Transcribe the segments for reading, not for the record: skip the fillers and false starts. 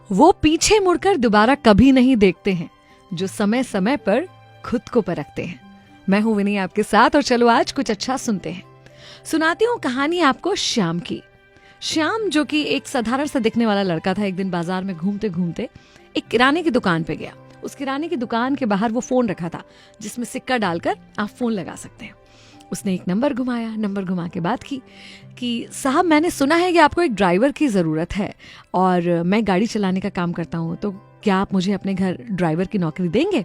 वो पीछे मुड़कर दोबारा कभी नहीं देखते हैं जो समय समय पर खुद को परखते हैं। मैं हूं विनी आपके साथ, और चलो आज कुछ अच्छा सुनते हैं। सुनाती हूँ कहानी आपको श्याम की। श्याम, जो कि एक साधारण सा दिखने वाला लड़का था, एक दिन बाजार में घूमते घूमते एक किराने की दुकान पे गया। उस किराने की दुकान के बाहर वो फोन रखा था जिसमें सिक्का डालकर आप फोन लगा सकते हैं। उसने एक नंबर घुमाया, नंबर घुमा के बात की कि साहब, मैंने सुना है कि आपको एक ड्राइवर की ज़रूरत है और मैं गाड़ी चलाने का काम करता हूँ, तो क्या आप मुझे अपने घर ड्राइवर की नौकरी देंगे?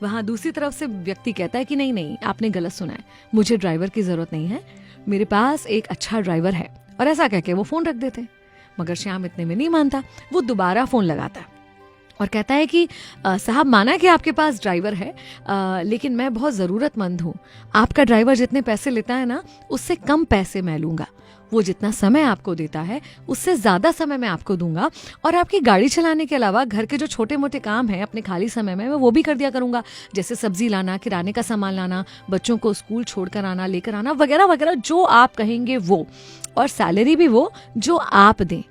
वहाँ दूसरी तरफ से व्यक्ति कहता है कि नहीं नहीं, आपने गलत सुना है, मुझे ड्राइवर की ज़रूरत नहीं है, मेरे पास एक अच्छा ड्राइवर है। और ऐसा कह के वो फ़ोन रख देते। मगर श्याम इतने में नहीं मानता, वो दोबारा फ़ोन लगाता और कहता है कि साहब, माना कि आपके पास ड्राइवर है, लेकिन मैं बहुत ज़रूरतमंद हूँ। आपका ड्राइवर जितने पैसे लेता है ना, उससे कम पैसे मैं लूँगा। वो जितना समय आपको देता है उससे ज़्यादा समय मैं आपको दूंगा, और आपकी गाड़ी चलाने के अलावा घर के जो छोटे मोटे काम हैं अपने खाली समय में, मैं वो भी कर दिया करूँगा, जैसे सब्जी लाना, किराने का सामान लाना, बच्चों को स्कूल छोड़कर आना, लेकर आना, वगैरह वगैरह, जो आप कहेंगे वो, और सैलरी भी वो जो आप दें।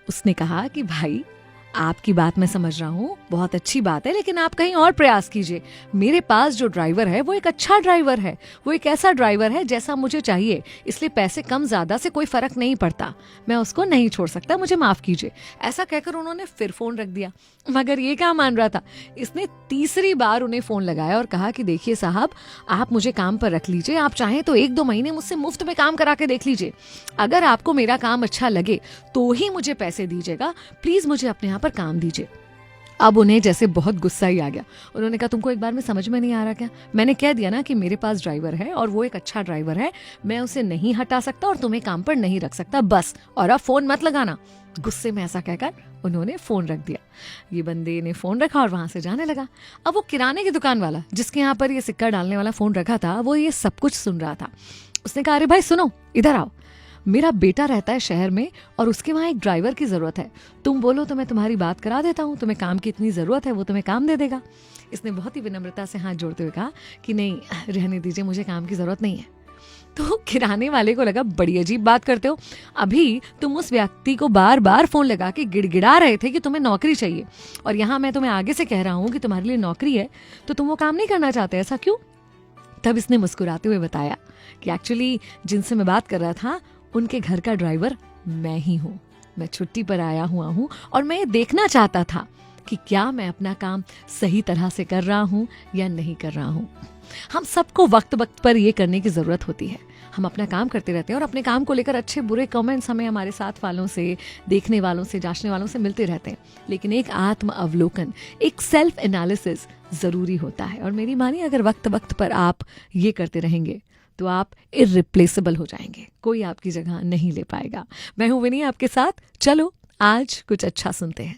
उसने कहा कि भाई, आपकी बात मैं समझ रहा हूँ, बहुत अच्छी बात है, लेकिन आप कहीं और प्रयास कीजिए। मेरे पास जो ड्राइवर है वो एक अच्छा ड्राइवर है, वो एक ऐसा ड्राइवर है जैसा मुझे चाहिए, इसलिए पैसे कम ज़्यादा से कोई फ़र्क नहीं पड़ता, मैं उसको नहीं छोड़ सकता, मुझे माफ़ कीजिए। ऐसा कहकर उन्होंने फिर फ़ोन रख दिया। मगर ये क्या मान रहा था, इसने तीसरी बार उन्हें फ़ोन लगाया और कहा कि देखिए साहब, आप मुझे काम पर रख लीजिए, आप चाहें तो 1-2 महीने मुझसे मुफ्त में काम करा के देख लीजिए। अगर आपको मेरा काम अच्छा लगे तो ही मुझे पैसे दीजिएगा, प्लीज़ मुझे अपने यहाँ पर काम दीजिए। अब उन्हें जैसे बहुत गुस्सा ही आ गया। उन्होंने कहा, तुमको एक बार में समझ में नहीं आ रहा क्या? मैंने कह दिया ना कि मेरे पास ड्राइवर है और वो एक अच्छा ड्राइवर है, मैं उसे नहीं हटा सकता और तुम्हें काम पर नहीं रख सकता, बस, और अब फोन मत लगाना। गुस्से में ऐसा कहकर उन्होंने फोन रख दिया। ये बंदे ने फोन रखा और वहां से जाने लगा। अब वो किराने की दुकान वाला, जिसके यहाँ पर ये सिक्का डालने वाला फोन रखा था, वो ये सब कुछ सुन रहा था। उसने कहा, अरे भाई सुनो, इधर आओ, मेरा बेटा रहता है शहर में और उसके वहाँ एक ड्राइवर की ज़रूरत है, तुम बोलो तो मैं तुम्हारी बात करा देता हूँ, तुम्हें काम की इतनी ज़रूरत है, वो तुम्हें काम दे देगा। इसने बहुत ही विनम्रता से हाथ जोड़ते हुए कहा कि नहीं, रहने दीजिए, मुझे काम की ज़रूरत नहीं है। तो किराने वाले को लगा, बड़ी अजीब बात करते हो, अभी तुम उस व्यक्ति को बार बार फ़ोन लगा के गिड़गिड़ा रहे थे कि तुम्हें नौकरी चाहिए, और यहाँ मैं तुम्हें आगे से कह रहा हूँ कि तुम्हारे लिए नौकरी है, तो तुम वो काम नहीं करना चाहते, ऐसा क्यों? तब इसने मुस्कुराते हुए बताया कि एक्चुअली जिनसे मैं बात कर रहा था, उनके घर का ड्राइवर मैं ही हूँ। मैं छुट्टी पर आया हुआ हूँ और मैं ये देखना चाहता था कि क्या मैं अपना काम सही तरह से कर रहा हूँ या नहीं कर रहा हूँ। हम सबको वक्त वक्त पर ये करने की ज़रूरत होती है। हम अपना काम करते रहते हैं और अपने काम को लेकर अच्छे बुरे कमेंट्स हमें हमारे साथ वालों से, देखने वालों से, जांचने वालों से मिलते रहते हैं, लेकिन एक आत्म अवलोकन, एक सेल्फ एनालिसिस ज़रूरी होता है। और मेरी मानिए, अगर वक्त वक्त पर आप ये करते रहेंगे तो आप इररिप्लेसेबल हो जाएंगे, कोई आपकी जगह नहीं ले पाएगा। मैं हूं विनी आपके साथ, चलो आज कुछ अच्छा सुनते हैं।